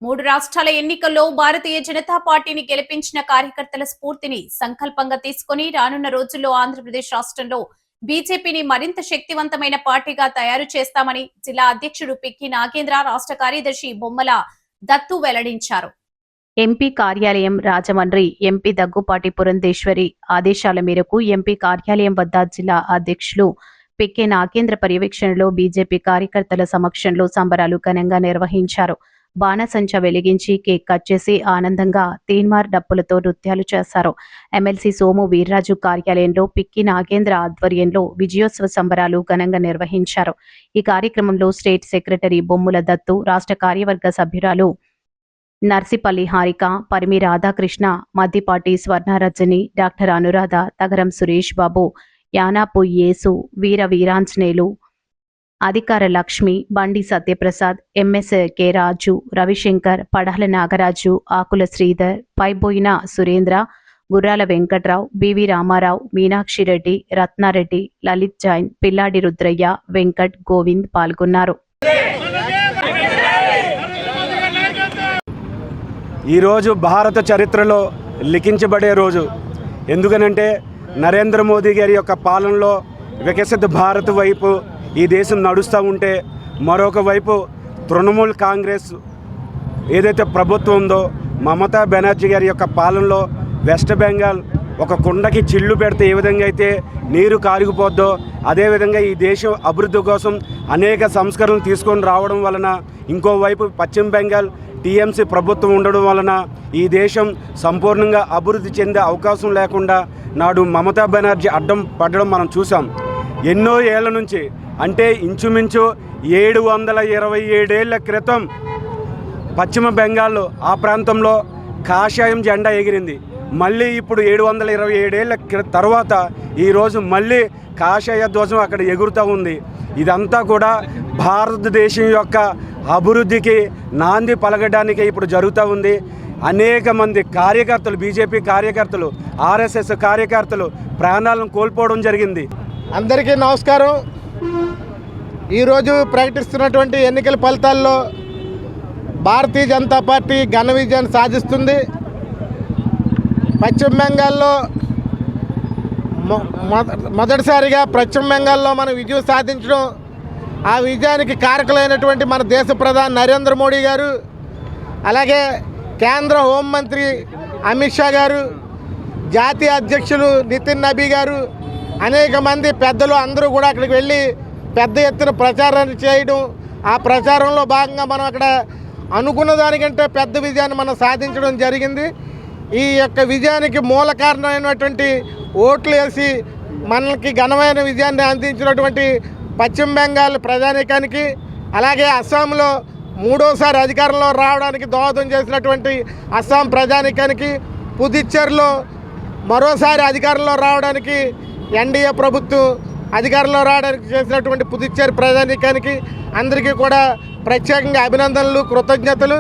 మూడు రాష్ట్రాల ఎన్నికల్లో భారతీయ జనతా పార్టీని గెలిపించిన కార్యకర్తల స్ఫూర్తిని సంకల్పంగా తీసుకుని రానున్న రోజుల్లో ఆంధ్రప్రదేశ్ రాష్ట్రంలో బీజేపీని మరింత శక్తివంతమైన పార్టీగా తయారు చేస్తామని జిల్లా అధ్యక్షుడు పిక్కి నాగేంద్ర, రాష్ట్ర కార్యదర్శి బొమ్మల దత్తు వెల్లడించారు. ఎంపీ కార్యాలయం రాజమండ్రి ఎంపీ దగ్గుపాటి పురంధేశ్వరి ఆదేశాల మేరకు ఎంపీ కార్యాలయం వద్ద జిల్లా అధ్యక్షులు పిక్కి నాగేంద్ర పర్యవేక్షణలో బీజేపీ కార్యకర్తల సమక్షంలో సంబరాలు ఘనంగా నిర్వహించారు. బాణసంచ వెలిగించి కేక్ కట్ చేసి ఆనందంగా తీన్మార్ డప్పులతో నృత్యాలు చేశారు. ఎమ్మెల్సీ సోము వీర్రాజు కార్యాలయంలో పిక్కి నాగేంద్ర ఆధ్వర్యంలో విజయోత్సవ సంబరాలు ఘనంగా నిర్వహించారు. ఈ కార్యక్రమంలో స్టేట్ సెక్రటరీ బొమ్ముల దత్తు, రాష్ట్ర కార్యవర్గ సభ్యురాలు నర్సిపల్లి హారిక, పరిమి రాధాకృష్ణ, మద్దిపాటి స్వర్ణరజని, డాక్టర్ అనురాధ, తగరం సురేష్ బాబు, యానాపు యేసు, వీర వీరాంజనేయులు, అధికార లక్ష్మి, బండి సత్యప్రసాద్, ఎంఎస్ కె రాజు, రవిశంకర్, పడాల నాగరాజు, ఆకుల శ్రీధర్, పైబోయిన సురేంద్ర, గుర్రాల వెంకట్రావు, బివి రామారావు, మీనాక్షిరెడ్డి, రత్నారెడ్డి, లలిత్ జైన్, పిల్లాడి రుద్రయ్య, వెంకట్, గోవింద్ పాల్గొన్నారు. ఈరోజు భారత చరిత్రలో లిఖించబడే రోజు. ఎందుకనంటే నరేంద్ర మోదీ గారి యొక్క పాలనలో వికసిత భారత్ వైపు ఈ దేశం నడుస్తూ ఉంటే, మరొక వైపు తృణమూల్ కాంగ్రెస్ ఏదైతే ప్రభుత్వం ఉందో మమతా బెనర్జీ గారి యొక్క పాలనలో వెస్ట్ బెంగాల్ ఒక కుండకి చిల్లు పెడితే ఏ విధంగా అయితే నీరు కారిగిపోద్దో అదేవిధంగా ఈ దేశం అభివృద్ధి కోసం అనేక సంస్కరణలు తీసుకొని రావడం వలన, ఇంకోవైపు పశ్చిమ బెంగాల్ టీఎంసీ ప్రభుత్వం ఉండడం వలన ఈ దేశం సంపూర్ణంగా అభివృద్ధి చెందే అవకాశం లేకుండా నాడు మమతా బెనర్జీ అడ్డం పడడం మనం చూసాం. ఎన్నో ఏళ్ల నుంచి, అంటే ఇంచుమించు 727 క్రితం పశ్చిమ బెంగాల్లో ఆ ప్రాంతంలో కాషాయం జెండా ఎగిరింది. మళ్ళీ ఇప్పుడు 727 తర్వాత ఈరోజు మళ్ళీ కాషాయ ధ్వజం అక్కడ ఎగురుతూ ఉంది. ఇదంతా కూడా భారతదేశం యొక్క అభివృద్ధికి నాంది పలకడానికి ఇప్పుడు జరుగుతూ ఉంది. అనేక మంది కార్యకర్తలు, బీజేపీ కార్యకర్తలు, ఆర్ఎస్ఎస్ కార్యకర్తలు ప్రాణాలను కోల్పోవడం జరిగింది. అందరికీ నమస్కారం. ఈరోజు ప్రకటిస్తున్నటువంటి ఎన్నికల ఫలితాల్లో భారతీయ జనతా పార్టీ ఘన విజయాన్ని సాధిస్తుంది. పశ్చిమ బెంగాల్లో మొదటిసారిగా పశ్చిమ బెంగాల్లో మనం విజయం సాధించడం, ఆ విజయానికి కారకులైనటువంటి మన దేశ ప్రధాని నరేంద్ర మోడీ గారు, అలాగే కేంద్ర హోంమంత్రి అమిత్ షా గారు, జాతీయ అధ్యక్షులు నితిన్ నబీ గారు, అనేక మంది పెద్దలు అందరూ కూడా అక్కడికి వెళ్ళి పెద్ద ఎత్తున ప్రచారాన్ని చేయడం, ఆ ప్రచారంలో భాగంగా మనం అక్కడ అనుకున్న దానికంటే పెద్ద విజయాన్ని మనం సాధించడం జరిగింది. ఈ యొక్క విజయానికి మూల కారణమైనటువంటి ఓట్లు వేసి మనకి ఘనమైన విజయాన్ని అందించినటువంటి పశ్చిమ బెంగాల్ ప్రజానీకానికి, అలాగే అస్సాంలో మూడోసారి అధికారంలో రావడానికి దోహదం చేసినటువంటి అస్సాం ప్రజానీకానికి, పుదుచ్చేరిలో మరోసారి అధికారంలో రావడానికి ఎన్డీఏ ప్రభుత్వం అధికారంలో రావడానికి చేసినటువంటి పుదుచ్చేరి ప్రజానీకానికి అందరికీ కూడా ప్రత్యేకంగా అభినందనలు, కృతజ్ఞతలు.